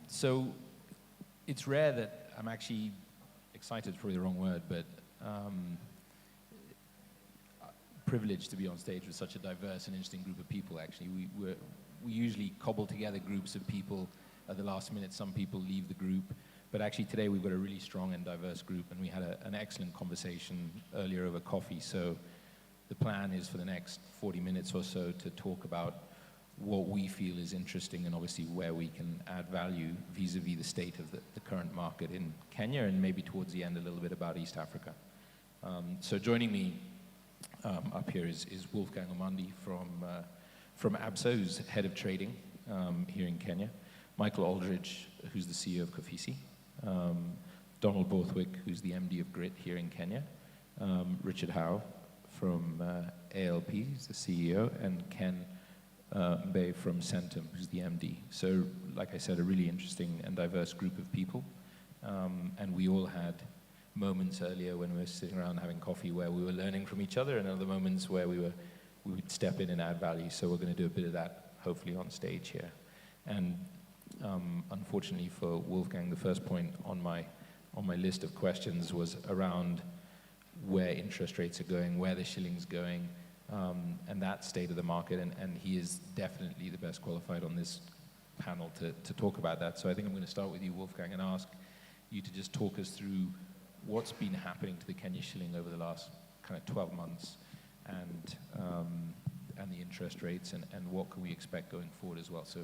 So it's rare that I'm actually excited, is probably the wrong word, but privileged to be on stage with such a diverse and interesting group of people, actually. We usually cobble together groups of people at the last minute. Some people leave the group. But actually today we've got a really strong and diverse group, and we had an excellent conversation earlier over coffee. So the plan is for the next 40 minutes or so to talk about what we feel is interesting and obviously where we can add value vis-a-vis the state of the current market in Kenya, and maybe towards the end a little bit about East Africa. So joining me up here is Wolfgang Omandi from ABSA, who's head of trading here in Kenya. Michael Aldridge, who's the CEO of Kofisi. Donald Borthwick, who's the MD of Grit here in Kenya. Richard Howe from ALP, who's the CEO, and Ken Mbe from Centum, who's the MD. So, like I said, a really interesting and diverse group of people. And we all had moments earlier when we were sitting around having coffee where we were learning from each other, and other moments where we would step in and add value. So we're going to do a bit of that, hopefully, on stage here. And unfortunately for Wolfgang, the first point on my list of questions was around where interest rates are going, where the shilling's going, and that state of the market, and he is definitely the best qualified on this panel to talk about that. So I think I'm going to start with you, Wolfgang, and ask you to just talk us through what's been happening to the Kenya shilling over the last kind of 12 months, and the interest rates, and what can we expect going forward as well. So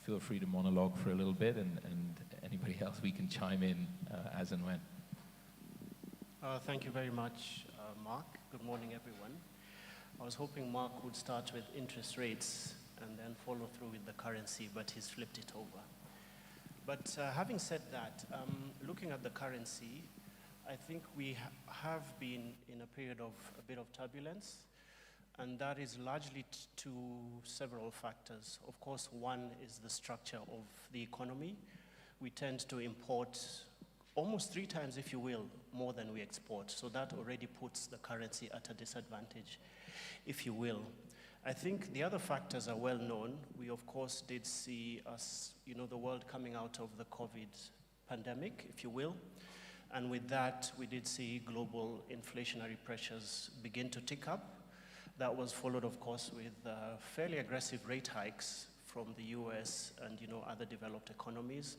feel free to monologue for a little bit, and anybody else, we can chime in as and when. Thank you very much, Mark. Good morning, everyone. I was hoping Mark would start with interest rates and then follow through with the currency, but he's flipped it over. But having said that, looking at the currency, I think we have been in a period of a bit of turbulence, and that is largely to several factors. Of course, one is the structure of the economy. We tend to import almost 3 times, if you will, more than we export. So that already puts the currency at a disadvantage, if you will. I think the other factors are well known. We, of course, did see the world coming out of the COVID pandemic, if you will. And with that, we did see global inflationary pressures begin to tick up. That was followed, of course, with fairly aggressive rate hikes from the US and other developed economies,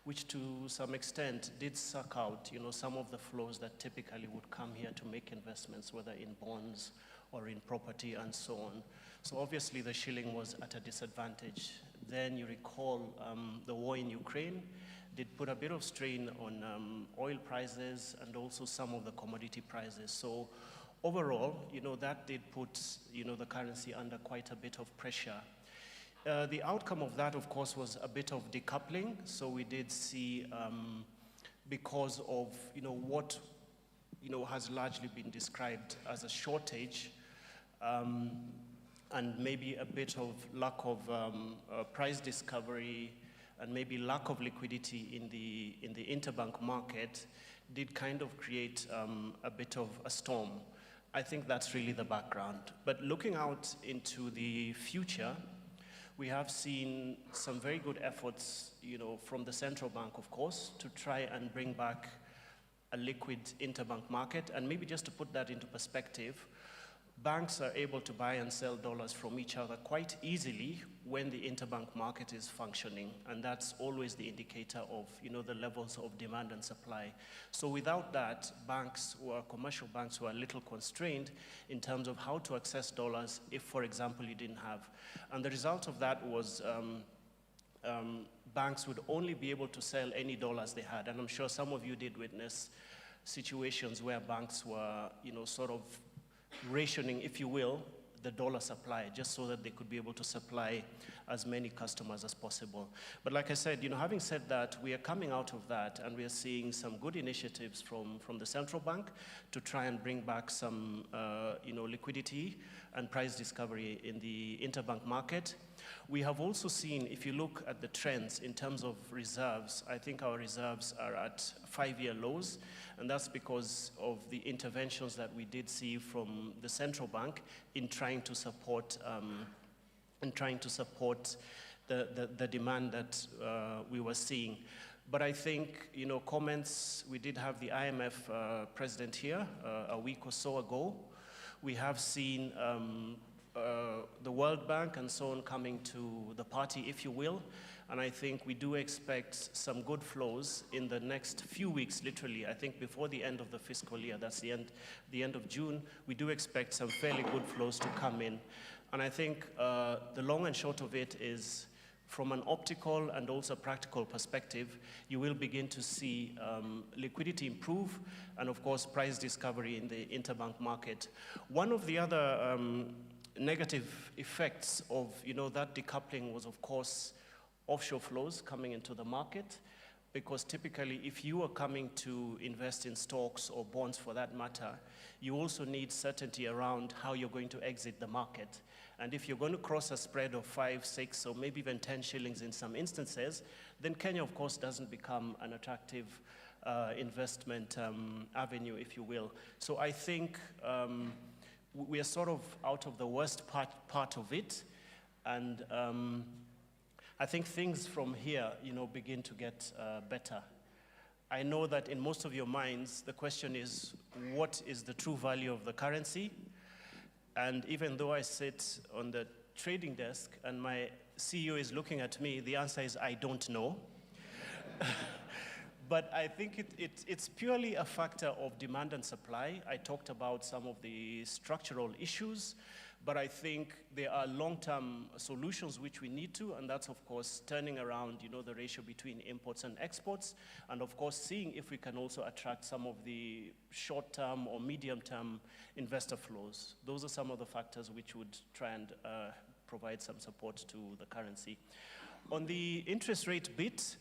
which to some extent did suck out some of the flows that typically would come here to make investments, whether in bonds or in property and so on. So obviously the shilling was at a disadvantage. Then you recall the war in Ukraine did put a bit of strain on oil prices and also some of the commodity prices. So overall, that did put, the currency under quite a bit of pressure. The outcome of that, of course, was a bit of decoupling. So we did see, because of, what, has largely been described as a shortage, and maybe a bit of lack of price discovery and maybe lack of liquidity in the interbank market did kind of create a bit of a storm. I think that's really the background. But looking out into the future, we have seen some very good efforts, from the central bank, of course, to try and bring back a liquid interbank market. And maybe just to put that into perspective, banks are able to buy and sell dollars from each other quite easily when the interbank market is functioning. And that's always the indicator of, the levels of demand and supply. So without that, banks or commercial banks were a little constrained in terms of how to access dollars if, for example, you didn't have. And the result of that was banks would only be able to sell any dollars they had. And I'm sure some of you did witness situations where banks were, sort of rationing, if you will, the dollar supply, just so that they could be able to supply as many customers as possible. But like I said, having said that, we are coming out of that, and we are seeing some good initiatives from the central bank to try and bring back some, liquidity and price discovery in the interbank market. We have also seen, if you look at the trends in terms of reserves, I think our reserves are at 5-year lows, and that's because of the interventions that we did see from the central bank in trying to support the demand that we were seeing. But I think, comments, we did have the IMF president here a week or so ago. We have seen the World Bank and so on coming to the party, if you will. And I think we do expect some good flows in the next few weeks, literally. I think before the end of the fiscal year, that's the end of June, we do expect some fairly good flows to come in. And I think the long and short of it is, from an optical and also practical perspective, you will begin to see liquidity improve and, of course, price discovery in the interbank market. One of the other negative effects of that decoupling was, of course, offshore flows coming into the market, because typically if you are coming to invest in stocks or bonds for that matter, you also need certainty around how you're going to exit the market. And if you're going to cross a spread of 5, 6, or maybe even 10 shillings in some instances, then Kenya, of course, doesn't become an attractive investment avenue, if you will. So I think we are sort of out of the worst part of it, and I think things from here, begin to get better. I know that in most of your minds, the question is, what is the true value of the currency? And even though I sit on the trading desk and my CEO is looking at me, the answer is, I don't know. But I think it's purely a factor of demand and supply. I talked about some of the structural issues, but I think there are long-term solutions which we need to, and that's, of course, turning around, the ratio between imports and exports, and, of course, seeing if we can also attract some of the short-term or medium-term investor flows. Those are some of the factors which would try and provide some support to the currency. On the interest rate bit,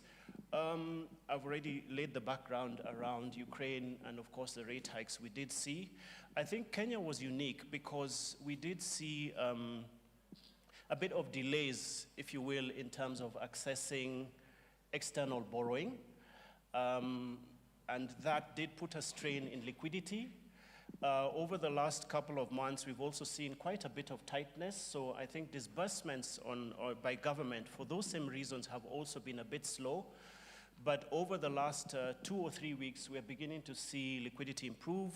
I've already laid the background around Ukraine and, of course, the rate hikes we did see. I think Kenya was unique because we did see a bit of delays, if you will, in terms of accessing external borrowing. And that did put a strain in liquidity. Over the last couple of months, we've also seen quite a bit of tightness. So I think disbursements by government, for those same reasons, have also been a bit slow. But over the last 2 or 3 weeks, we're beginning to see liquidity improve.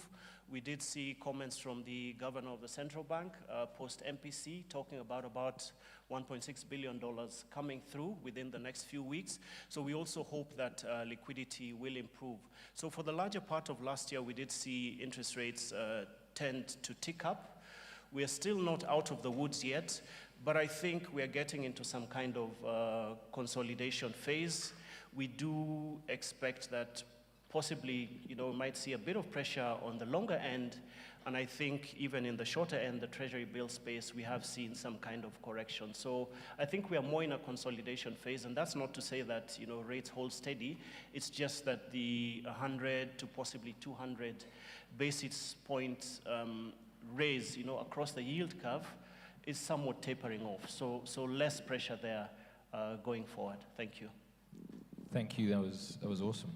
We did see comments from the governor of the central bank, post-MPC, talking about $1.6 billion coming through within the next few weeks. So we also hope that liquidity will improve. So for the larger part of last year, we did see interest rates tend to tick up. We are still not out of the woods yet, but I think we are getting into some kind of consolidation phase. We do expect that possibly, we might see a bit of pressure on the longer end, and I think even in the shorter end, the treasury bill space, we have seen some kind of correction. So I think we are more in a consolidation phase, and that's not to say that, rates hold steady. It's just that the 100 to possibly 200 basis points raise, across the yield curve is somewhat tapering off. So less pressure there going forward. Thank you. Thank you. That was awesome.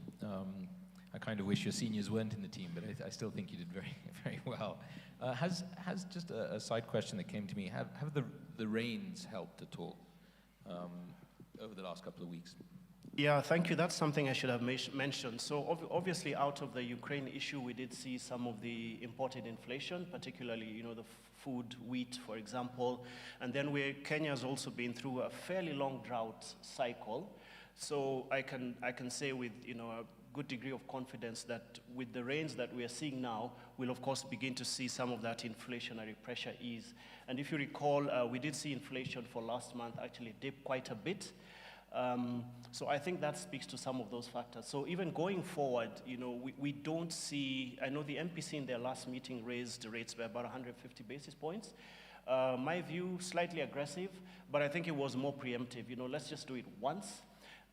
I kind of wish your seniors weren't in the team, but I still think you did very, very well. Has just a side question that came to me. Have the rains helped at all over the last couple of weeks? Yeah, thank you. That's something I should have mentioned. So obviously, out of the Ukraine issue, we did see some of the imported inflation, particularly, the food, wheat, for example. And then Kenya has also been through a fairly long drought cycle. So I can say with a good degree of confidence that with the rains that we are seeing now, we'll of course begin to see some of that inflationary pressure ease. And if you recall, we did see inflation for last month actually dip quite a bit. So I think that speaks to some of those factors. So even going forward, we don't see, I know the MPC in their last meeting raised the rates by about 150 basis points. My view, slightly aggressive, but I think it was more preemptive. Let's just do it once.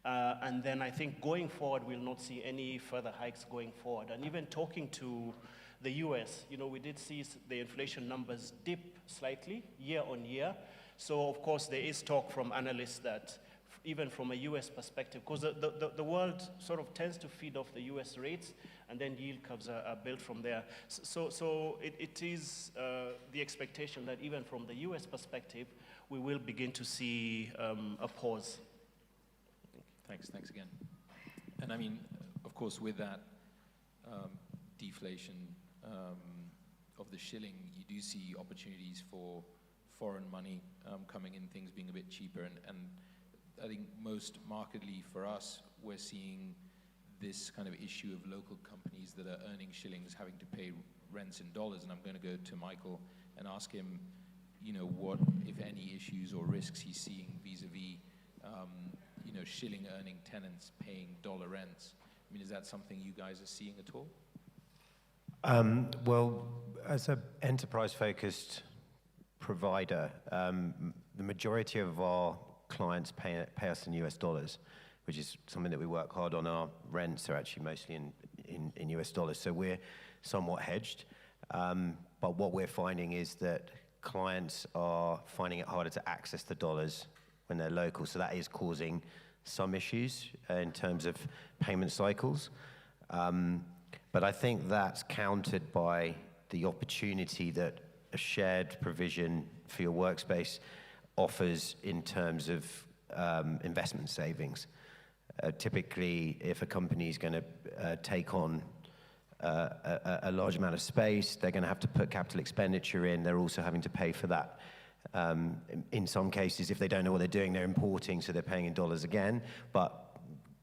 And then I think going forward, we'll not see any further hikes going forward. And even talking to the US, we did see the inflation numbers dip slightly year on year. So of course, there is talk from analysts that even from a US perspective, because the world sort of tends to feed off the US rates, and then yield curves are built from there. So it is the expectation that even from the US perspective, we will begin to see a pause. Thanks again. And I mean, of course, with that deflation of the shilling, you do see opportunities for foreign money coming in, things being a bit cheaper. And I think most markedly for us, we're seeing this kind of issue of local companies that are earning shillings having to pay rents in dollars. And I'm going to go to Michael and ask him, you know, what, if any, issues or risks he's seeing vis-a-vis, you know, shilling earning tenants paying dollar rents. I mean, is that something you guys are seeing at all? Well, as an enterprise-focused provider, the majority of our clients pay us in US dollars, which is something that we work hard on. Our rents are actually mostly in US dollars, so we're somewhat hedged. But what we're finding is that clients are finding it harder to access the dollars when they're local, so that is causing some issues in terms of payment cycles. But I think that's countered by the opportunity that a shared provision for your workspace offers in terms of investment savings. Typically, if a company is going to take on a large amount of space, they're going to have to put capital expenditure in. They're also having to pay for that. In some cases, if they don't know what they're doing, they're importing, so they're paying in dollars again. But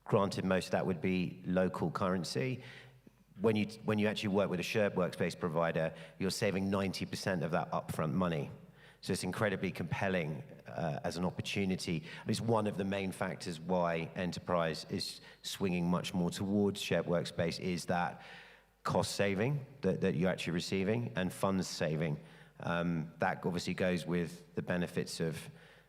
granted, most of that would be local currency. When you actually work with a shared workspace provider, you're saving 90% of that upfront money. So it's incredibly compelling as an opportunity. And it's one of the main factors why enterprise is swinging much more towards shared workspace, is that cost saving that you're actually receiving and funds saving. That obviously goes with the benefits of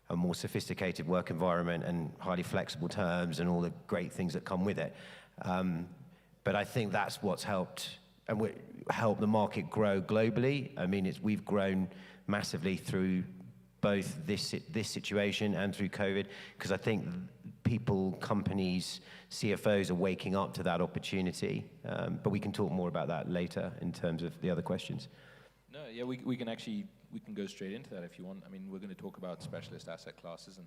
a more sophisticated work environment and highly flexible terms and all the great things that come with it. But I think that's what's helped the market grow globally. I mean, we've grown massively through both this situation and through COVID, because I think people, companies, CFOs are waking up to that opportunity. But we can talk more about that later in terms of the other questions. No, yeah, we can go straight into that if you want. I mean, we're going to talk about specialist asset classes,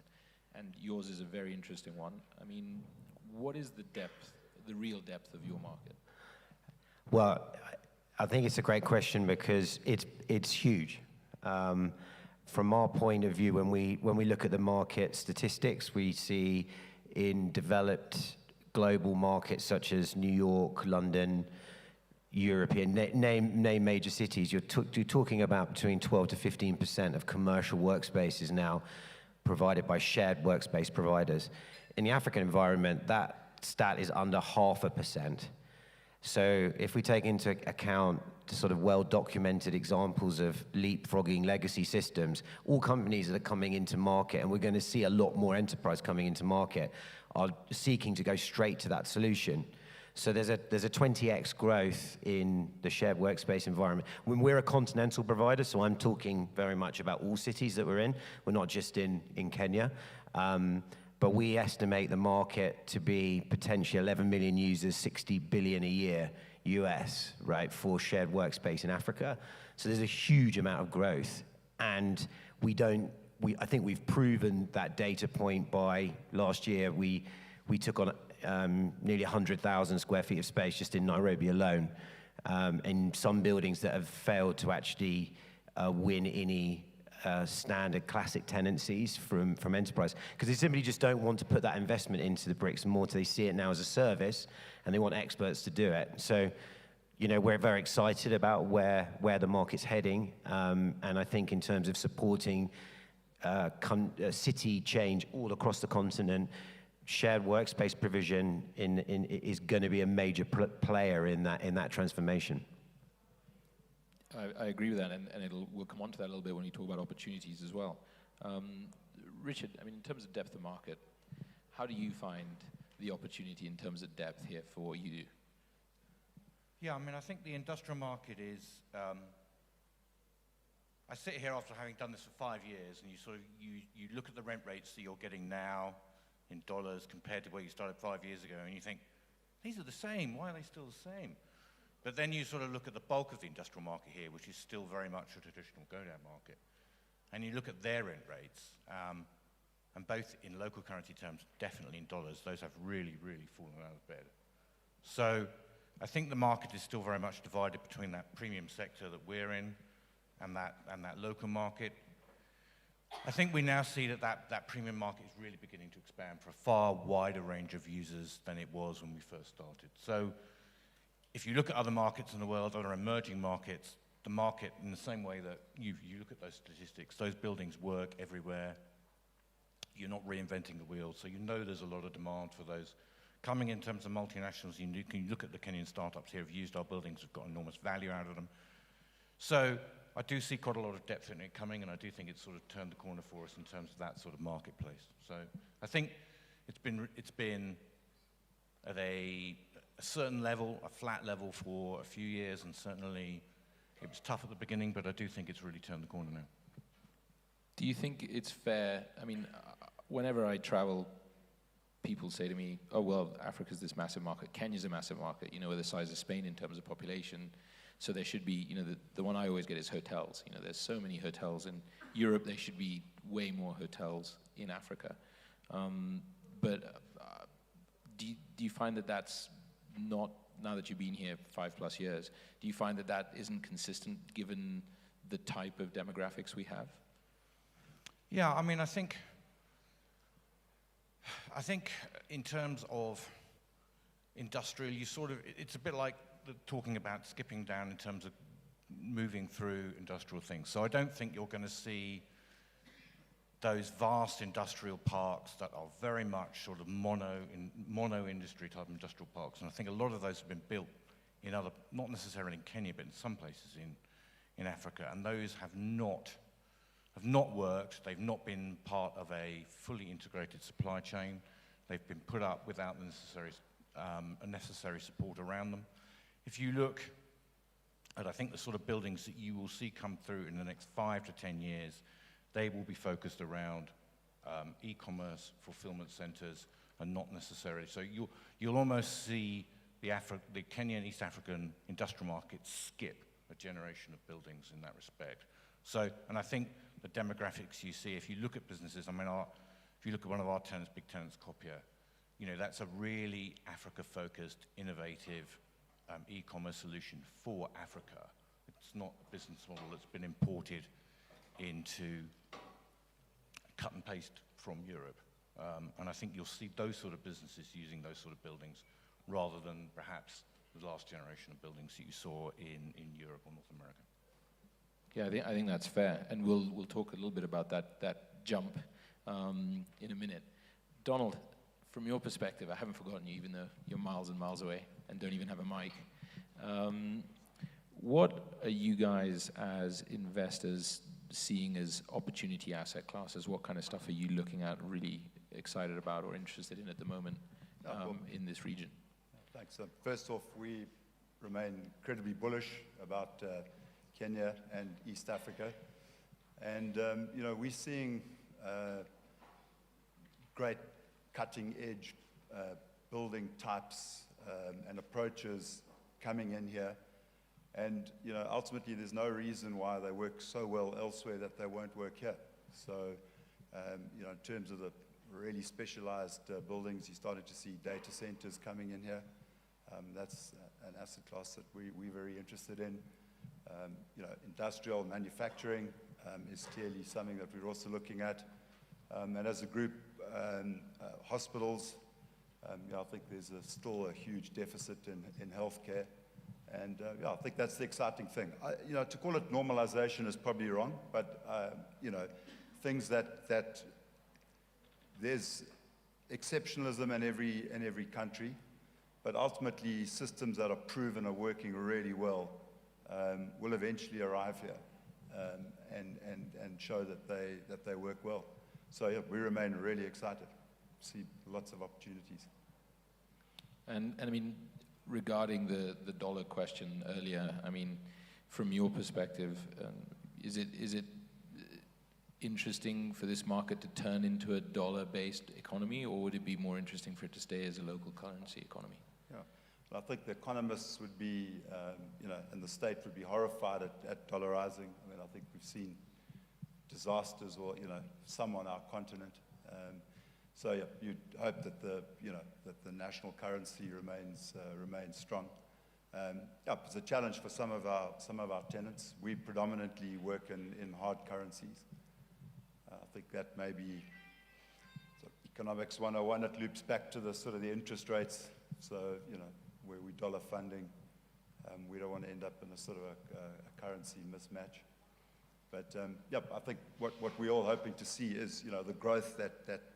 and yours is a very interesting one. I mean, what is the real depth of your market? Well, I think it's a great question because it's huge. From our point of view, when we look at the market statistics, we see in developed global markets such as New York, London, European, name major cities, you're talking about between 12 to 15% of commercial workspaces now provided by shared workspace providers. In the African environment, that stat is under 0.5%. So if we take into account the sort of well-documented examples of leapfrogging legacy systems, all companies that are coming into market, and we're going to see a lot more enterprise coming into market, are seeking to go straight to that solution. So there's a 20x growth in the shared workspace environment. When we're a continental provider, so I'm talking very much about all cities that we're in. We're not just in Kenya. But we estimate the market to be potentially 11 million users, 60 billion a year US, right, for shared workspace in Africa. So there's a huge amount of growth. And I think we've proven that data point by last year. We took on nearly 100,000 square feet of space just in Nairobi alone, in some buildings that have failed to actually win any standard classic tenancies from enterprise, because they simply just don't want to put that investment into the bricks and mortar. They see it now as a service, and they want experts to do it. So, you know, we're very excited about where the market's heading, and I think in terms of supporting city change all across the continent, shared workspace provision is going to be a major player in that transformation. I agree with that, and we'll come on to that a little bit when we talk about opportunities as well. Richard, I mean, in terms of depth of market, how do you find the opportunity in terms of depth here for what you do? Yeah, I mean, I think the industrial market is, I sit here after having done this for 5 years, and you look at the rent rates that you're getting now, in dollars compared to where you started 5 years ago, and you think, these are the same, why are they still the same? But then you sort of look at the bulk of the industrial market here, which is still very much a traditional go-down market, and you look at their rent rates, and both in local currency terms, definitely in dollars, those have really, really fallen out of bed. So I think the market is still very much divided between that premium sector that we're in and that local market. I think we now see that premium market is really beginning to expand for a far wider range of users than it was when we first started. So if you look at other markets in the world, other emerging markets, the market, in the same way that you look at those statistics, those buildings work everywhere. You're not reinventing the wheel, so you know there's a lot of demand for those. Coming in terms of multinationals, you can look at the Kenyan startups here who've used our buildings, have got enormous value out of them. So I do see quite a lot of depth in it coming, and I do think it's sort of turned the corner for us in terms of that sort of marketplace. So I think it's been at a certain level, a flat level for a few years, and certainly it was tough at the beginning, but I do think it's really turned the corner now. Do you think it's fair? I mean, whenever I travel, people say to me, oh, well, Africa's this massive market. Kenya's a massive market, you know, we're the size of Spain in terms of population. So there should be, you know, the one I always get is hotels. You know, there's so many hotels in Europe. There should be way more hotels in Africa. But do you find that that's not, now that you've been here 5+ years, do you find that that isn't consistent given the type of demographics we have? Yeah, I mean, I think in terms of industrial, it's a bit like talking about skipping down in terms of moving through industrial things. So I don't think you're going to see those vast industrial parks that are very much sort of mono industry type industrial parks. And I think a lot of those have been built in other, not necessarily in Kenya, but in some places in Africa. And those have not worked. They've not been part of a fully integrated supply chain. They've been put up without the necessary support around them. If you look at, I think, the sort of buildings that you will see come through in the next 5 to 10 years, they will be focused around e-commerce, fulfillment centers, and not necessarily. So you'll almost see the Kenyan East African industrial market skip a generation of buildings in that respect. So, and I think the demographics you see, if you look at businesses, I mean, if you look at one of our tenants, big tenants, Copier, you know, that's a really Africa-focused, innovative e-commerce solution for Africa. It's not a business model that's been imported into cut and paste from Europe. And I think you'll see those sort of businesses using those sort of buildings rather than perhaps the last generation of buildings that you saw in Europe or North America. Yeah, I think that's fair, and we'll talk a little bit about that jump in a minute. Donald, from your perspective, I haven't forgotten you, even though you're miles and miles away and don't even have a mic. What are you guys as investors seeing as opportunity asset classes? What kind of stuff are you looking at, really excited about or interested in at the moment in this region? Thanks. First off, we remain incredibly bullish about Kenya and East Africa. And, you know, we're seeing great cutting-edge building types and approaches coming in here. And, you know, ultimately, there's no reason why they work so well elsewhere that they won't work here. So, you know, in terms of the really specialized buildings, you started to see data centers coming in here. That's an asset class that we're very interested in. You know, industrial manufacturing is clearly something that we're also looking at. And as a group, hospitals, you know, I think there's still a huge deficit in healthcare. And yeah, I think that's the exciting thing. You know, to call it normalization is probably wrong, but you know, things that there's exceptionalism in every country, but ultimately systems that are proven are working really well will eventually arrive here and show that they work well. So yeah, we remain really excited. See lots of opportunities. And I mean, regarding the dollar question earlier, I mean, from your perspective, is it interesting for this market to turn into a dollar-based economy, or would it be more interesting for it to stay as a local currency economy? Yeah. Well, I think the economists would be, and the state would be horrified at dollarizing. I mean, I think we've seen disasters, or some on our continent. So yeah, you'd hope that the national currency remains strong. Yeah, it's a challenge for some of our tenants. We predominantly work in hard currencies. I think that may be economics 101. It loops back to the sort of the interest rates. So where we dollar funding, we don't want to end up in a sort of a currency mismatch. But I think what we're all hoping to see is the growth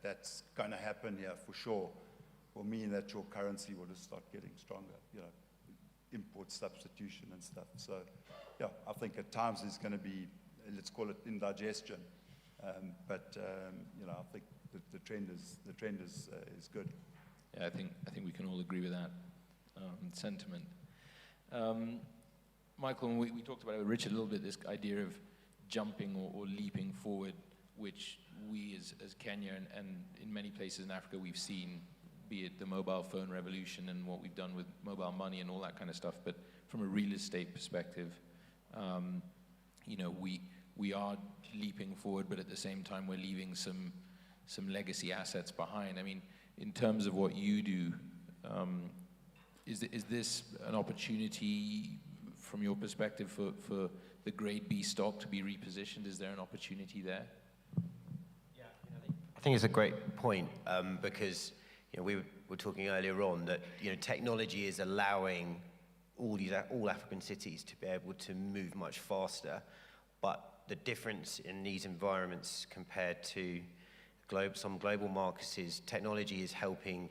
that's going to happen here for sure will mean that your currency will just start getting stronger. Import substitution and stuff. So yeah, I think at times there's going to be, let's call it indigestion. But I think the trend is good. Yeah, I think we can all agree with that sentiment. Michael, and we talked about it with Richard a little bit, this idea of jumping or leaping forward, which we as Kenya and in many places in Africa we've seen, be it the mobile phone revolution and what we've done with mobile money and all that kind of stuff. But from a real estate perspective, we are leaping forward, but at the same time we're leaving some legacy assets behind. I mean, in terms of what you do, is this an opportunity from your perspective for the grade B stock to be repositioned? Is there an opportunity there? Yeah, I think it's a great point because we were talking earlier on that technology is allowing all African cities to be able to move much faster, but the difference in these environments compared to some global markets is technology is helping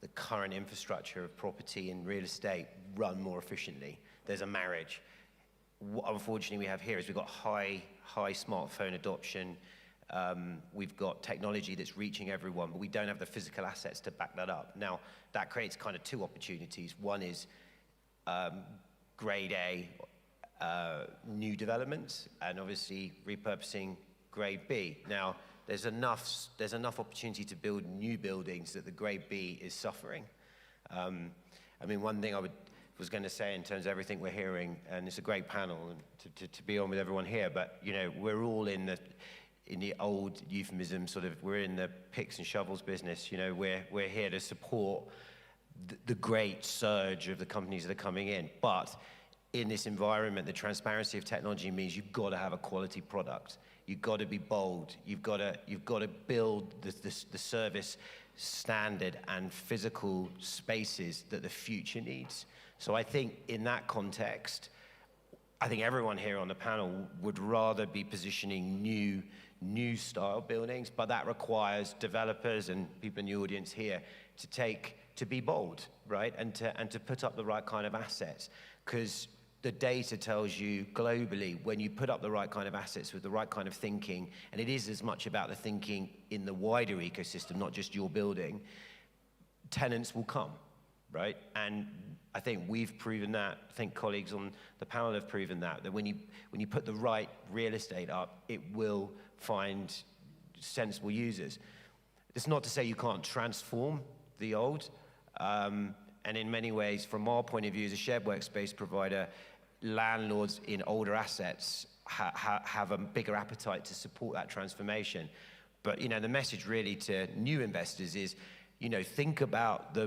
the current infrastructure of property and real estate run more efficiently. There's a marriage. What unfortunately we have here is we've got high smartphone adoption. We've got technology that's reaching everyone, but we don't have the physical assets to back that up. Now, that creates kind of two opportunities. One is grade A new developments, and obviously repurposing grade B. Now, there's enough opportunity to build new buildings that the grade B is suffering. I mean, one thing I was going to say in terms of everything we're hearing, and it's a great panel and to be on with everyone here, but we're all in the old euphemism, sort of, we're in the picks and shovels business. We're here to support the great surge of the companies that are coming in. But in this environment, the transparency of technology means you've got to have a quality product. You've got to be bold. You've got to build the service standard and physical spaces that the future needs. So I think in that context, I think everyone here on the panel would rather be positioning new style buildings, but that requires developers and people in the audience here to be bold, right? And to put up the right kind of assets. Because the data tells you globally, when you put up the right kind of assets with the right kind of thinking, and it is as much about the thinking in the wider ecosystem, not just your building, tenants will come, right? And I think we've proven that. I think colleagues on the panel have proven that when you put the right real estate up, it will find sensible users. It's not to say you can't transform the old, and in many ways, from our point of view as a shared workspace provider, landlords in older assets have a bigger appetite to support that transformation. But the message really to new investors is, think about the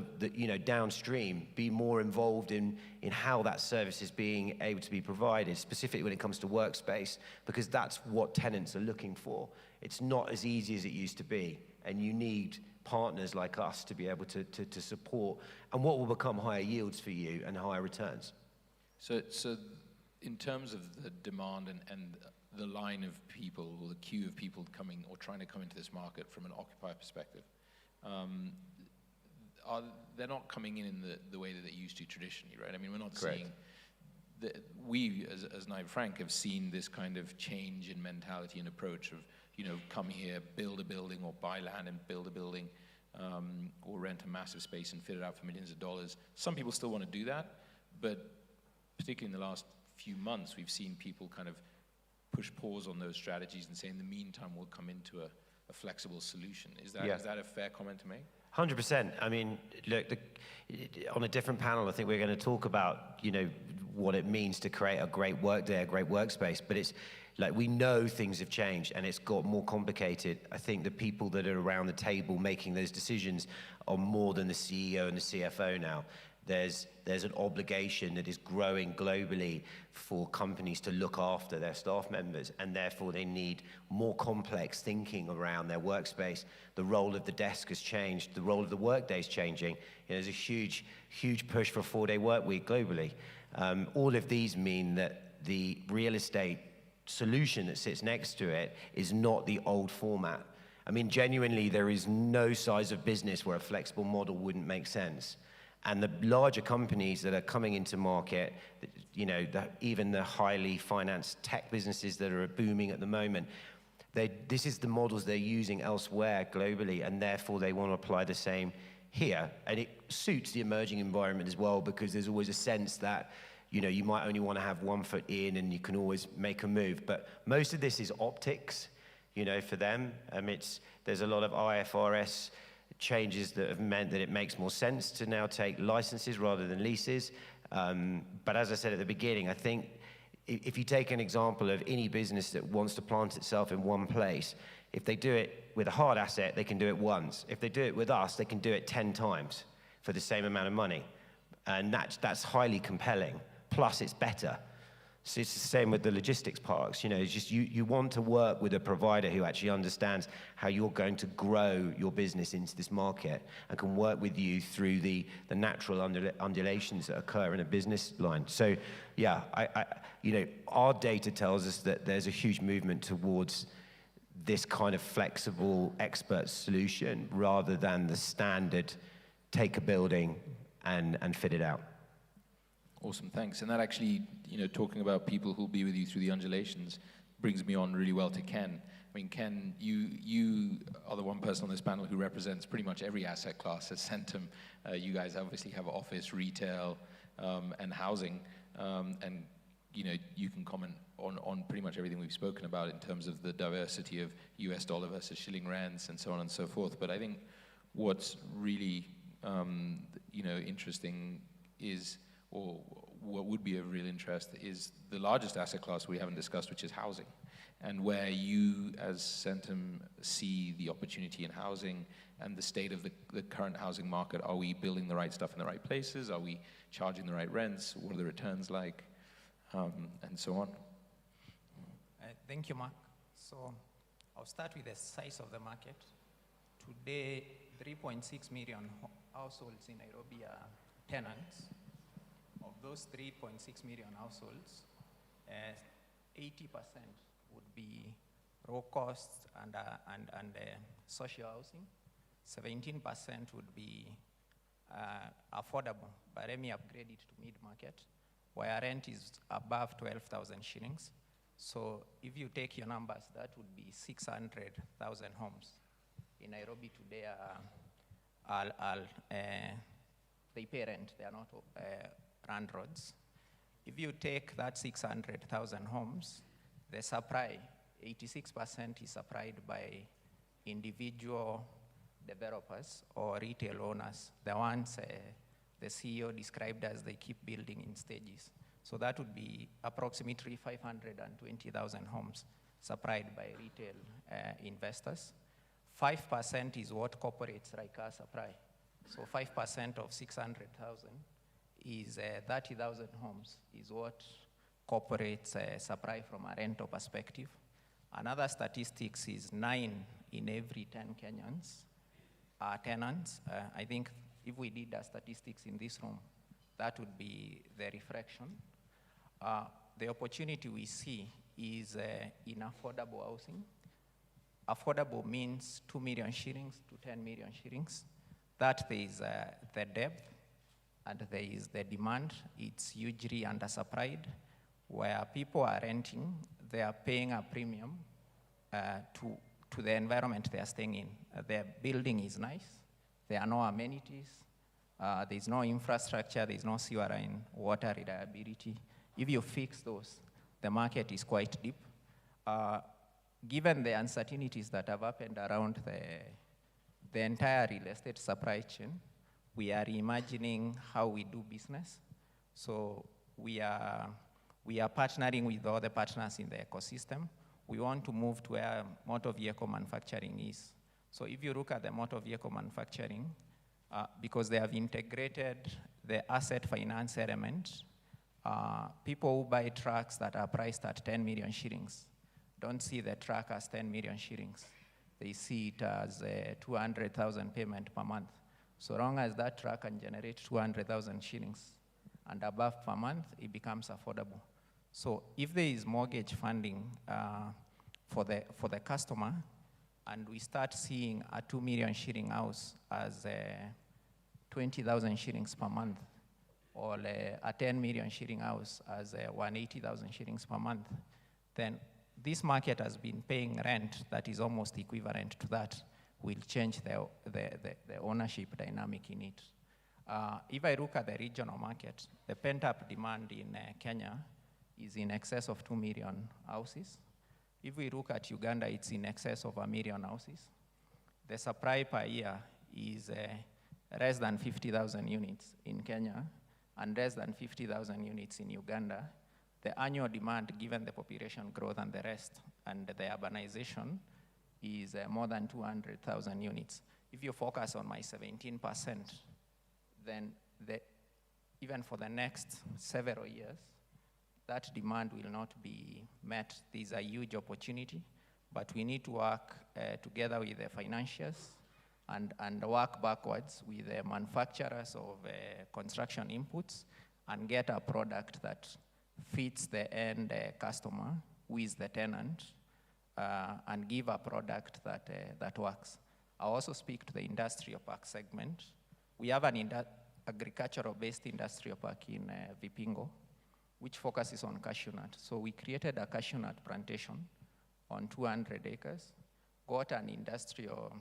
downstream, be more involved in how that service is being able to be provided, specifically when it comes to workspace, because that's what tenants are looking for. It's not as easy as it used to be, and you need partners like us to be able to support, and what will become higher yields for you and higher returns. So in terms of the demand and the line of people, or the queue of people coming or trying to come into this market from an occupier perspective, they're not coming in the way that they used to traditionally, right? I mean, we're not Correct. seeing we as Knight Frank have seen this kind of change in mentality and approach of, come here, build a building, or buy land and build a building, or rent a massive space and fit it out for millions of dollars. Some people still want to do that, but particularly in the last few months, we've seen people kind of push pause on those strategies and say, in the meantime, we'll come into a flexible solution. Is that, Yeah. is that a fair comment to make? 100%. I mean, look, on a different panel, I think we're going to talk about, what it means to create a great work day, a great workspace. But it's like, we know things have changed and it's got more complicated. I think the people that are around the table making those decisions are more than the CEO and the CFO now. There's an obligation that is growing globally for companies to look after their staff members, and therefore they need more complex thinking around their workspace. The role of the desk has changed. The role of the workday is changing. There's a huge push for a 4-day work week globally. All of these mean that the real estate solution that sits next to it is not the old format. I mean, genuinely, there is no size of business where a flexible model wouldn't make sense. And the larger companies that are coming into market, even the highly financed tech businesses that are booming at the moment, this is the models they're using elsewhere globally, and therefore they want to apply the same here. And it suits the emerging environment as well, because there's always a sense that you might only want to have one foot in and you can always make a move. But most of this is optics, for them. There's a lot of IFRS changes that have meant that it makes more sense to now take licenses rather than leases. But as I said at the beginning, I think if you take an example of any business that wants to plant itself in one place, if they do it with a hard asset, they can do it once. If they do it with us, they can do it 10 times for the same amount of money. And that's highly compelling. Plus, it's better. So it's the same with the logistics parks. It's just you want to work with a provider who actually understands how you're going to grow your business into this market and can work with you through the natural undulations that occur in a business line. So, yeah, our data tells us that there's a huge movement towards this kind of flexible expert solution rather than the standard take a building and fit it out. Awesome, thanks. And that actually, talking about people who'll be with you through the undulations brings me on really well to Ken. I mean, Ken, you are the one person on this panel who represents pretty much every asset class at Centum. You guys obviously have office, retail, and housing. And, you can comment on pretty much everything we've spoken about in terms of the diversity of US dollar versus shilling rents and so on and so forth. But I think what's really, interesting is, or what would be of real interest, is the largest asset class we haven't discussed, which is housing, and where you as Centum see the opportunity in housing and the state of the current housing market. Are we building the right stuff in the right places? Are we charging the right rents? What are the returns like? And so on. Thank you, Mark. So I'll start with the size of the market. Today, 3.6 million households in Nairobi are tenants. Of those 3.6 million households, 80% would be raw costs and social housing. 17% would be affordable, but let me upgrade it to mid-market, where rent is above 12,000 shillings. So if you take your numbers, that would be 600,000 homes. In Nairobi today, they pay rent, they are not landlords. If you take that 600,000 homes, the supply, 86% is supplied by individual developers or retail owners, the ones the CEO described as they keep building in stages. So that would be approximately 520,000 homes supplied by retail investors. 5% is what corporates like us supply. So 5% of 600,000 is 30,000 homes is what corporates supply from a rental perspective. Another statistics is 9 in every 10 Kenyans are tenants. I think if we did the statistics in this room, that would be the reflection. The opportunity we see is in affordable housing. Affordable means 2 million shillings to 10 million shillings. That there is the depth and there is the demand. It's hugely undersupplied. Where people are renting, they are paying a premium to the environment they are staying in. Their building is nice. There are no amenities. There's no infrastructure. There's no sewer line, water reliability. If you fix those, the market is quite deep. given the uncertainties that have happened around the entire real estate supply chain, we are reimagining how we do business. So we are partnering with all the partners in the ecosystem. We want to move to where motor vehicle manufacturing is. So if you look at the motor vehicle manufacturing, because they have integrated the asset finance element, people who buy trucks that are priced at 10 million shillings don't see the truck as 10 million shillings. They see it as a 200,000 payment per month. So long as that truck can generate 200,000 shillings and above per month, it becomes affordable. So if there is mortgage funding for the customer, and we start seeing a 2 million shilling house as 20,000 shillings per month, or a 10 million shilling house as 180,000 shillings per month, then this market has been paying rent that is almost equivalent to that, will change the ownership dynamic in it. If I look at the regional market, the pent-up demand in Kenya is in excess of 2 million houses. If we look at Uganda, it's in excess of 1 million houses. The supply per year is less than 50,000 units in Kenya and less than 50,000 units in Uganda. The annual demand, given the population growth and the rest, and the urbanization, is more than 200,000 units. If you focus on my 17%, then even for the next several years, that demand will not be met. These are a huge opportunity, but we need to work together with the financiers and work backwards with the manufacturers of construction inputs and get a product that fits the end customer, who is the tenant, and give a product that works. I also speak to the industrial park segment. We have an agricultural-based industrial park in Vipingo, which focuses on cashew nut. So we created a cashew nut plantation on 200 acres, got an industrial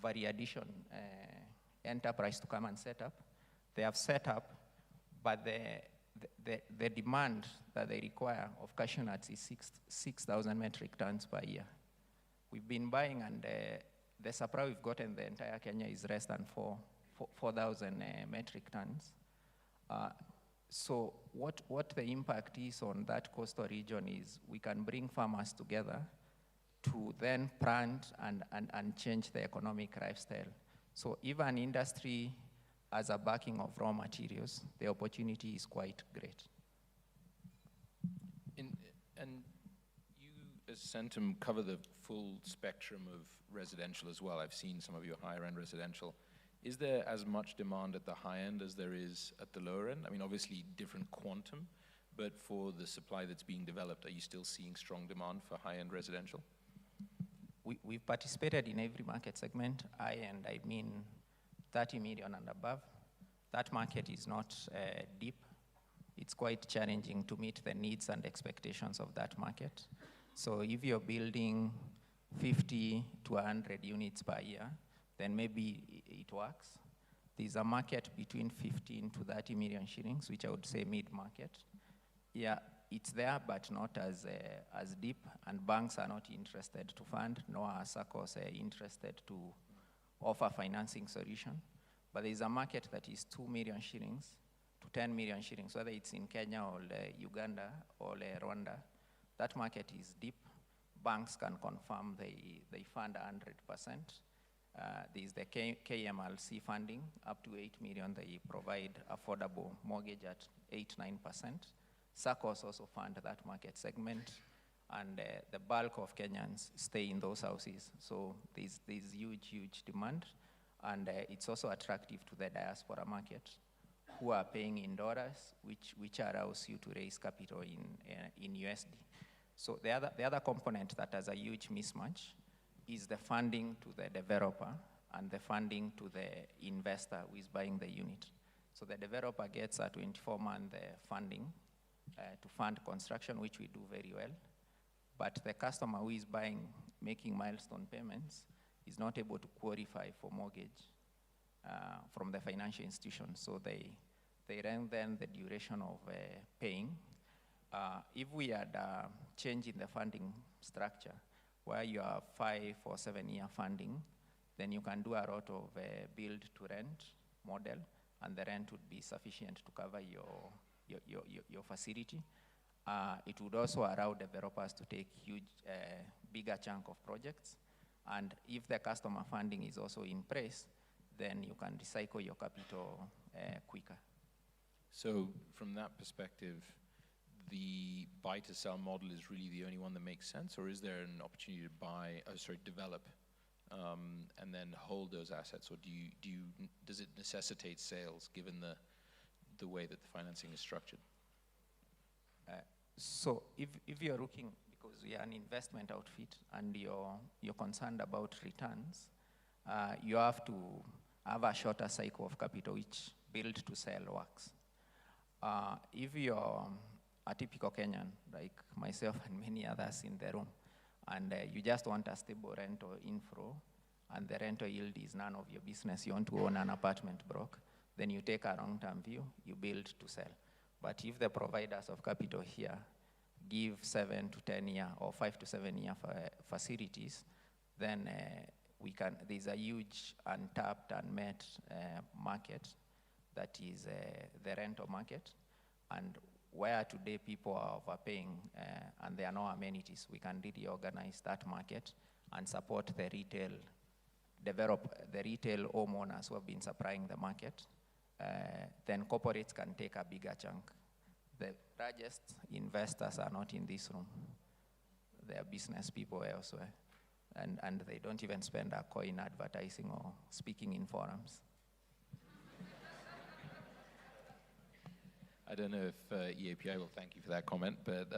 value addition enterprise to come and set up. They have set up, but the demand that they require of cashew nuts is 6,000 metric tons per year. We've been buying, and the supply we've gotten the entire Kenya is less than 4,000 metric tons. So what the impact is on that coastal region is we can bring farmers together to then plant and change the economic lifestyle. So if an industry has a backing of raw materials, the opportunity is quite great. And you, as Centum, cover the full spectrum of residential as well. I've seen some of your higher-end residential. Is there as much demand at the high end as there is at the lower end? I mean, obviously different quantum, but for the supply that's being developed, are you still seeing strong demand for high-end residential? We've participated in every market segment. High-end, I mean 30 million and above. That market is not deep. It's quite challenging to meet the needs and expectations of that market. So if you're building 50 to 100 units per year, then maybe it works. There's a market between 15 to 30 million shillings, which I would say mid-market. Yeah, it's there, but not as deep, and banks are not interested to fund, nor are SACCOs interested to offer financing solution. But there's a market that is 2 million shillings to 10 million shillings, whether it's in Kenya or Uganda or Rwanda. That market is deep. Banks can confirm they fund 100%. There's the KMLC funding, up to 8 million. They provide affordable mortgage at 8-9%. SACCOs also fund that market segment, and the bulk of Kenyans stay in those houses. So there's huge demand, and it's also attractive to the diaspora market, who are paying in dollars, which allows you to raise capital in USD. So the other component that has a huge mismatch is the funding to the developer and the funding to the investor who is buying the unit. So the developer gets a 24-month funding to fund construction, which we do very well. But the customer who is buying, making milestone payments, is not able to qualify for mortgage from the financial institution. So they run then the duration of paying. If we had change in the funding structure, where you have 5 or 7 year funding, then you can do a lot of build to rent model, and the rent would be sufficient to cover your facility. It would also allow developers to take bigger chunk of projects. And if the customer funding is also in place, then you can recycle your capital quicker. So from that perspective, the buy-to-sell model is really the only one that makes sense, or is there an opportunity to develop and then hold those assets, or does it necessitate sales given the way that the financing is structured? So if you're looking, because we are an investment outfit and you're concerned about returns, you have to have a shorter cycle of capital, which build to sell works. If you're a typical Kenyan, like myself and many others in the room, and you just want a stable rental inflow, and the rental yield is none of your business, you want to own an apartment block, then you take a long-term view, you build to sell. But if the providers of capital here give 7 to 10 year or 5 to 7 year facilities, then there's a huge untapped, unmet market that is the rental market. And where today people are overpaying and there are no amenities, we can really organize that market and support the retail homeowners who have been supplying the market. Then corporates can take a bigger chunk. The largest investors are not in this room. They are business people elsewhere. And they don't even spend a coin advertising or speaking in forums. I don't know if EAPI will thank you for that comment, but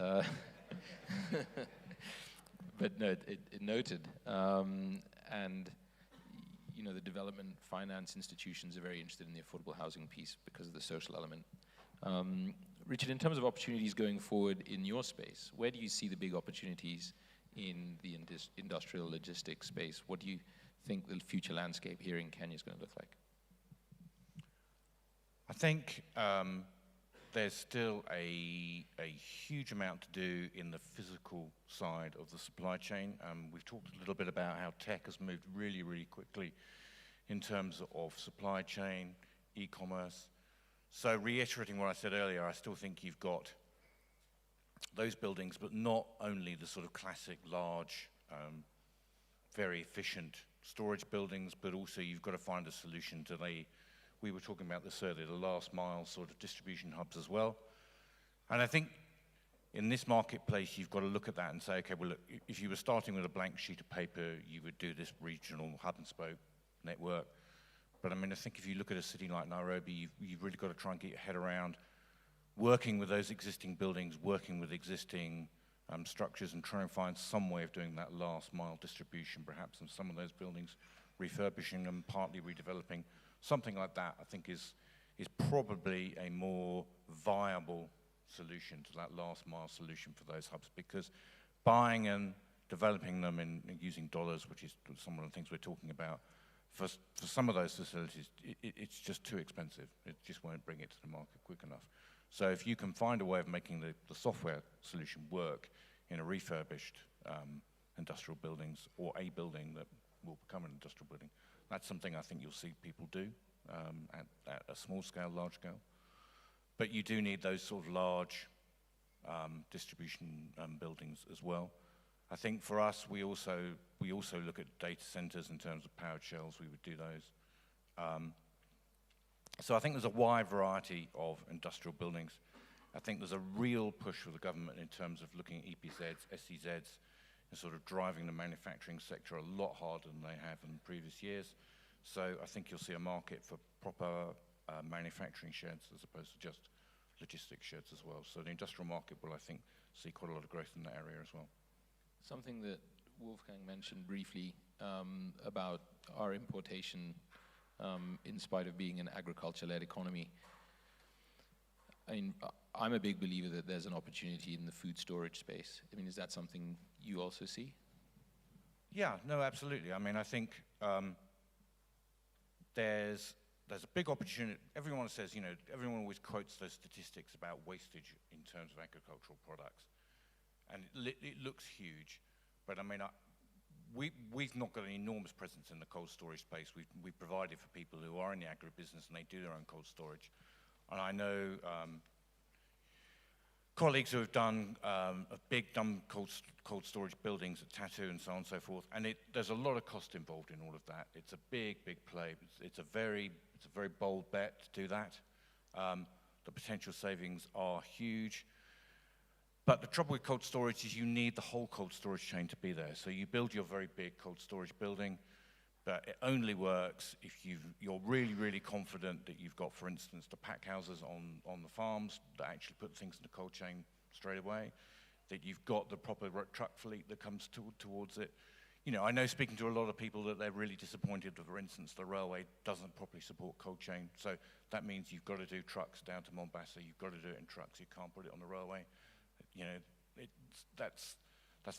but no, it noted. And you know, the development finance institutions are very interested in the affordable housing piece because of the social element. Richard, in terms of opportunities going forward in your space, where do you see the big opportunities in the industrial logistics space? What do you think the future landscape here in Kenya is going to look like? I think there's still a huge amount to do in the physical side of the supply chain. We've talked a little bit about how tech has moved really, really quickly in terms of supply chain, e-commerce. So reiterating what I said earlier, I still think you've got those buildings, but not only the sort of classic large, very efficient storage buildings, but also you've got to find a solution to we were talking about this earlier, the last mile sort of distribution hubs as well. And I think in this marketplace, you've got to look at that and say, okay, well, look, if you were starting with a blank sheet of paper, you would do this regional hub and spoke network. But I mean, I think if you look at a city like Nairobi, you've really got to try and get your head around working with those existing buildings, working with existing structures, and trying to find some way of doing that last mile distribution, perhaps in some of those buildings, refurbishing them, partly redeveloping. Something like that, I think, is probably a more viable solution to that last mile solution for those hubs, because buying and developing them and using dollars, which is some of the things we're talking about, for some of those facilities, it's just too expensive. It just won't bring it to the market quick enough. So if you can find a way of making the software solution work in a refurbished industrial buildings, or a building that will become an industrial building, that's something I think you'll see people do at a small scale, large scale. But you do need those sort of large distribution buildings as well. I think for us, we also look at data centers in terms of powered shells. We would do those. So I think there's a wide variety of industrial buildings. I think there's a real push for the government in terms of looking at EPZs, SEZs, and sort of driving the manufacturing sector a lot harder than they have in previous years. So I think you'll see a market for proper manufacturing sheds as opposed to just logistics sheds as well. So the industrial market will, I think, see quite a lot of growth in that area as well. Something that Wolfgang mentioned briefly about our importation, in spite of being an agriculture-led economy. I mean, I'm a big believer that there's an opportunity in the food storage space. I mean, is that something you also see? Yeah, no, absolutely. I mean, I think there's there's a big opportunity. Everyone says, you know, everyone always quotes those statistics about wastage in terms of agricultural products. And it looks huge, but I mean, we've not got an enormous presence in the cold storage space. We've provided for people who are in the agribusiness and they do their own cold storage. And I know colleagues who have done cold storage buildings at Tattoo and so on and so forth, and there's a lot of cost involved in all of that. It's a big play. It's a very bold bet to do that. The potential savings are huge. But the trouble with cold storage is you need the whole cold storage chain to be there. So you build your very big cold storage building, but it only works if you're really, really confident that you've got, for instance, the pack houses on the farms that actually put things in the cold chain straight away, that you've got the proper truck fleet that comes towards it. You know, I know speaking to a lot of people that they're really disappointed that, for instance, the railway doesn't properly support cold chain. So that means you've got to do trucks down to Mombasa. You've got to do it in trucks. You can't put it on the railway. You know, that's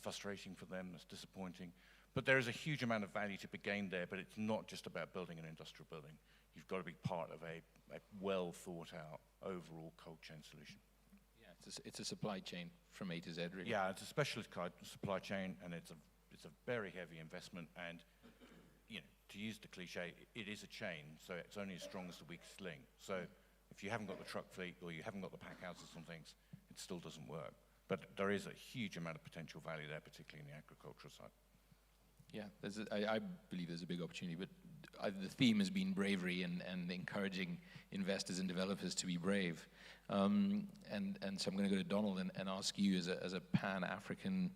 frustrating for them, that's disappointing. But there is a huge amount of value to be gained there, but it's not just about building an industrial building. You've got to be part of a well thought out overall cold chain solution. Yeah, it's a supply chain from A to Z, really. Yeah, it's a specialist kind of supply chain, and it's a very heavy investment, and you know, to use the cliche, it is a chain, so it's only as strong as the weakest link. So if you haven't got the truck fleet or you haven't got the pack houses and things, it still doesn't work. But there is a huge amount of potential value there, particularly in the agricultural side. Yeah, I believe there's a big opportunity, but the theme has been bravery and encouraging investors and developers to be brave. And so I'm going to go to Donald and ask you as a Pan-African,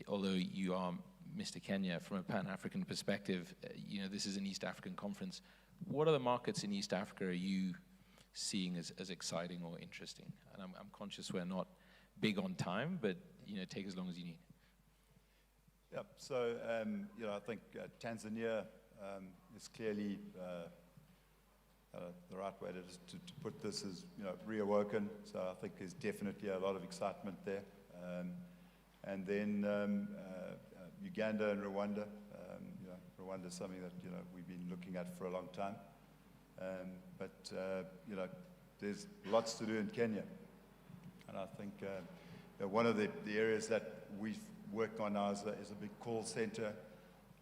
although you are Mr. Kenya, from a Pan-African perspective, you know, this is an East African conference. What other markets in East Africa are you seeing as exciting or interesting? And I'm conscious we're not big on time, but you know, take as long as you need. Yeah, so you know, I think Tanzania is clearly the right way to put this is, you know, reawoken. So I think there's definitely a lot of excitement there. And then Uganda and Rwanda. You know, Rwanda is something that, you know, we've been looking at for a long time. But you know, there's lots to do in Kenya. And I think you know, one of the areas that we've worked on now is a big call center,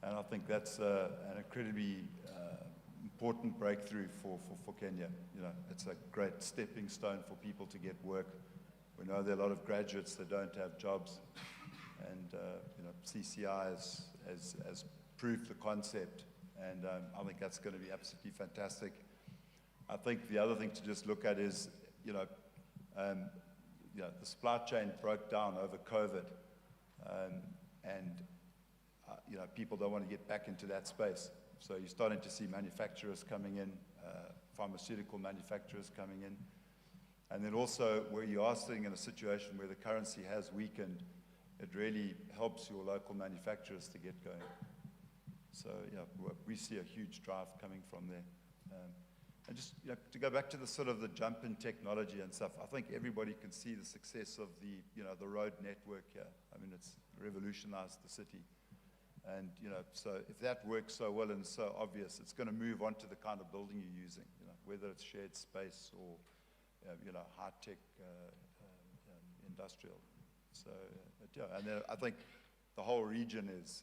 and I think that's an incredibly important breakthrough for Kenya. You know, it's a great stepping stone for people to get work. We know there are a lot of graduates that don't have jobs, and you know, CCI has proved the concept, and I think that's going to be absolutely fantastic. I think the other thing to just look at is, you know, the supply chain broke down over COVID, and you know, people don't want to get back into that space. So you're starting to see manufacturers coming in, pharmaceutical manufacturers coming in, and then also where you are sitting in a situation where the currency has weakened, it really helps your local manufacturers to get going. So yeah, we see a huge drive coming from there. And just, you know, to go back to the sort of the jump in technology and stuff, I think everybody can see the success of the, you know, the road network here. I mean, it's revolutionized the city. And, you know, so if that works so well and so obvious, it's going to move on to the kind of building you're using, you know, whether it's shared space or, you know, high-tech industrial. So, yeah, and then I think the whole region is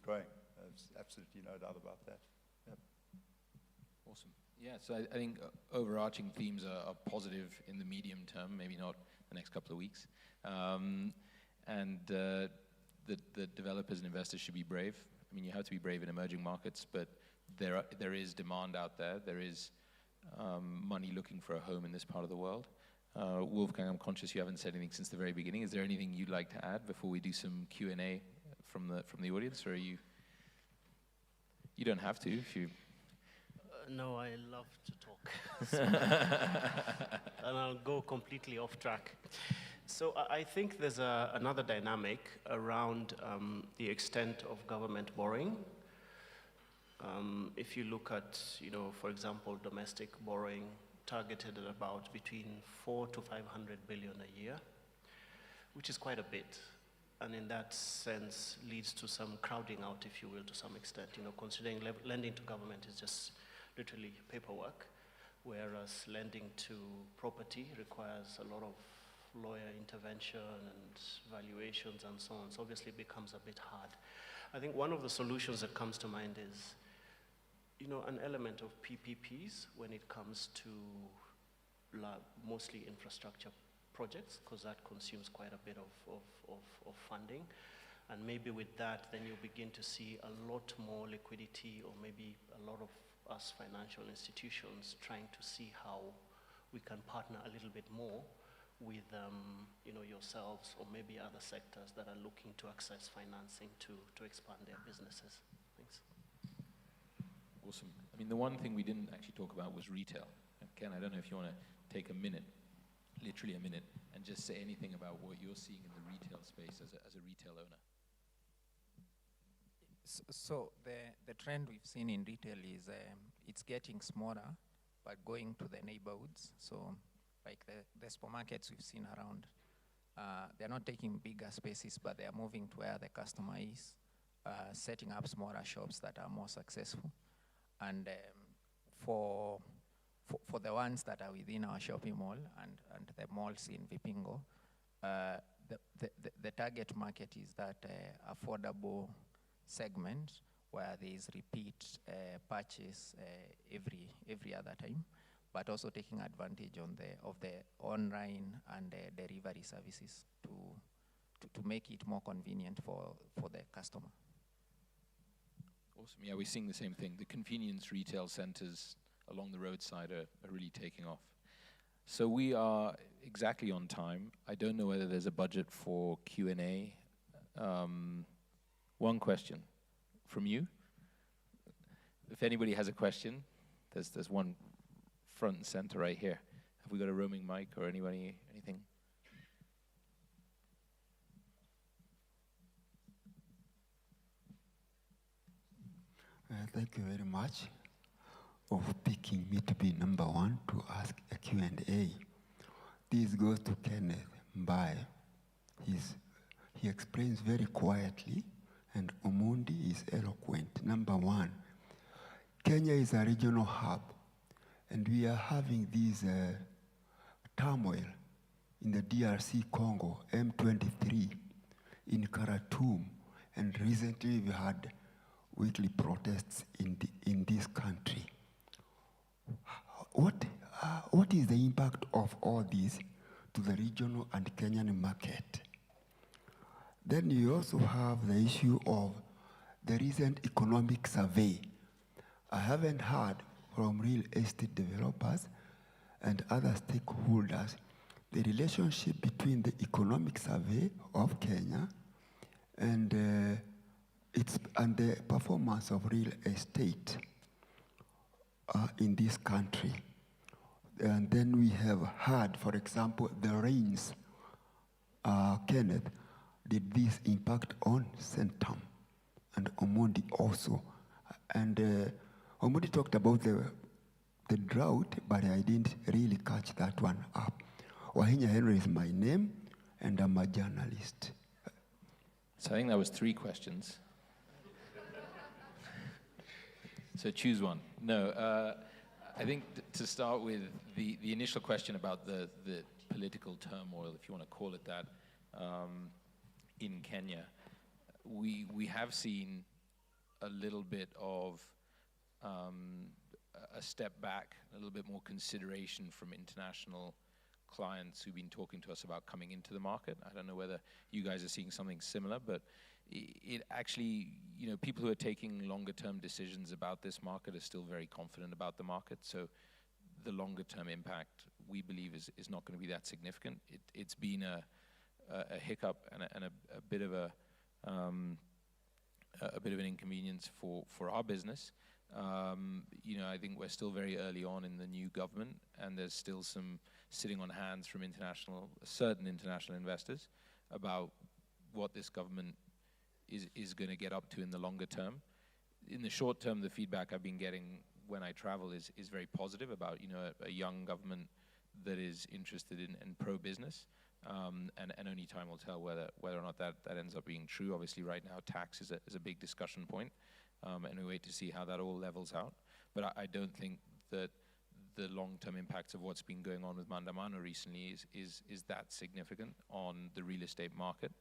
growing. There's absolutely no doubt about that. Yep. Awesome. Yeah, so I think overarching themes are positive in the medium term, maybe not the next couple of weeks. And the developers and investors should be brave. I mean, you have to be brave in emerging markets, but there is demand out there. There is money looking for a home in this part of the world. Wolfgang, I'm conscious you haven't said anything since the very beginning. Is there anything you'd like to add before we do some Q&A from the audience, or are you? You don't have to if you. No, I love to talk. And I'll go completely off track. So I think there's another dynamic around the extent of government borrowing. If you look at, you know, for example, domestic borrowing targeted at about between 400 to 500 billion a year, which is quite a bit. And in that sense leads to some crowding out, if you will, to some extent, you know, considering lending to government is just literally paperwork, whereas lending to property requires a lot of lawyer intervention and valuations and so on. So obviously it becomes a bit hard. I think one of the solutions that comes to mind is, an element of PPPs when it comes to mostly infrastructure projects, because that consumes quite a bit of funding. And maybe with that, then you begin to see a lot more liquidity, or maybe a lot of us financial institutions trying to see how we can partner a little bit more with yourselves or maybe other sectors that are looking to access financing to expand their businesses. Thanks. Awesome. I mean, the one thing we didn't actually talk about was retail. And Ken, I don't know if you want to take a minute, literally a minute, and just say anything about what you're seeing in the retail space as a retail owner. So the trend we've seen in retail is it's getting smaller, but going to the neighborhoods. So like the supermarkets we've seen around, they're not taking bigger spaces, but they're moving to where the customer is, setting up smaller shops that are more successful. And for the ones that are within our shopping mall and the malls in Vipingo, the target market is that affordable segment where there is repeat purchase every other time, but also taking advantage of the online and delivery services to make it more convenient for the customer. Awesome. Yeah, we're seeing the same thing. The convenience retail centers along the roadside are really taking off. So we are exactly on time. I don't know whether there's a budget for Q&A. One question from you. If anybody has a question, there's one front and center right here. Have we got a roaming mic or anything? Thank you very much of picking me to be number one to ask a Q&A. This goes to Kenneth Mbaye. He explains very quietly, and Omondi is eloquent. Number one, Kenya is a regional hub, and we are having this turmoil in the DRC Congo, M23, in Khartoum, and recently we had weekly protests in this country. What is the impact of all this to the regional and Kenyan market? Then you also have the issue of the recent economic survey. I haven't heard from real estate developers and other stakeholders the relationship between the economic survey of Kenya and the performance of real estate in this country. And then we have heard, for example, the rains. Kenneth, did this impact on Centum and Omondi also? And Omondi talked about the drought, but I didn't really catch that one up. Wahinya Henry is my name, and I'm a journalist. So I think that was 3 questions. So choose one. No, I think to start with, the initial question about the political turmoil, if you want to call it that, in Kenya, we have seen a little bit of a step back, a little bit more consideration from international clients who've been talking to us about coming into the market. I don't know whether you guys are seeing something similar, but it actually, people who are taking longer term decisions about this market are still very confident about the market. So the longer term impact, we believe, is not going to be that significant. It's been a hiccup and a bit of an inconvenience for our business. I think we're still very early on in the new government, and there's still some sitting on hands from certain international investors about what this government is going to get up to in the longer term. In the short term, the feedback I've been getting when I travel is very positive about a young government that is interested in pro-business, and only time will tell whether or not that ends up being true. Obviously, right now, tax is a big discussion point, and we wait to see how that all levels out. but I don't think that the long-term impacts of what's been going on with Mandamano recently is that significant on the real estate market.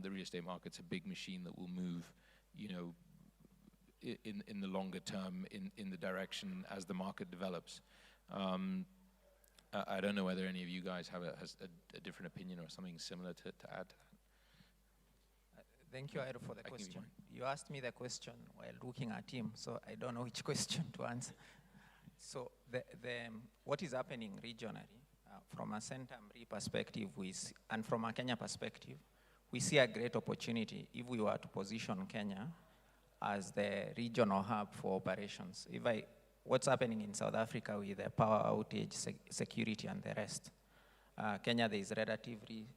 The real estate market's a big machine that will move, you know, in the longer term in the direction as the market develops. I don't know whether any of you guys have a different opinion or something similar to add to that. Thank you, Iro, for the question. You asked me the question while looking at him, so I don't know which question to answer. So what is happening regionally, from a Centamri perspective, and from a Kenya perspective, we see a great opportunity if we were to position Kenya as the regional hub for operations. What's happening in South Africa with the power outage, security, and the rest? Kenya, there is relatively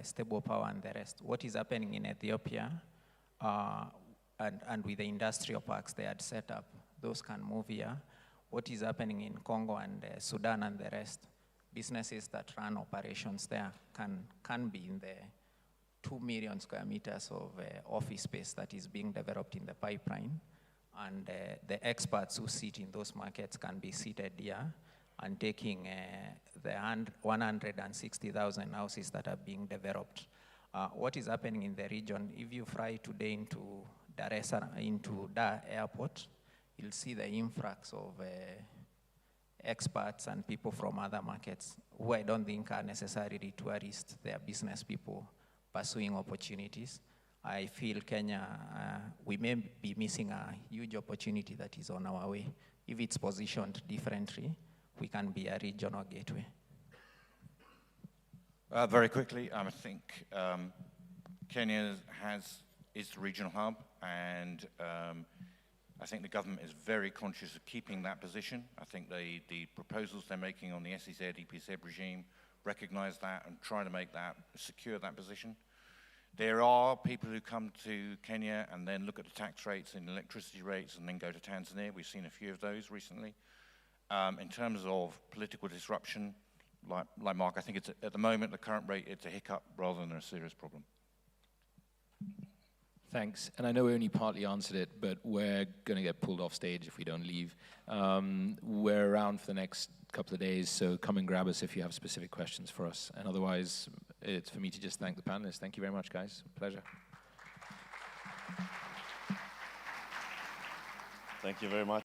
stable power and the rest. What is happening in Ethiopia, and with the industrial parks they had set up, those can move here. What is happening in Congo and Sudan and the rest? Businesses that run operations there can be in the 2 million square meters of office space that is being developed in the pipeline. And the experts who sit in those markets can be seated here and taking the 160,000 houses that are being developed. What is happening in the region, if you fly today into Dar Airport, you'll see the influx of experts and people from other markets who I don't think are necessarily tourists. They are business people pursuing opportunities. I feel Kenya, we may be missing a huge opportunity that is on our way. If it's positioned differently, we can be a regional gateway. Very quickly, I think Kenya is the regional hub, and I think the government is very conscious of keeping that position. I think the proposals they're making on the SEZ, EPZ regime recognize that and try to make that, secure that position. There are people who come to Kenya and then look at the tax rates and electricity rates and then go to Tanzania. We've seen a few of those recently. In terms of political disruption, like Mark, I think it's at the moment, the current rate, it's a hiccup rather than a serious problem. Thanks. And I know we only partly answered it, but we're going to get pulled off stage if we don't leave. We're around for the next couple of days, so come and grab us if you have specific questions for us. And otherwise, it's for me to just thank the panelists. Thank you very much, guys. Pleasure. Thank you very much.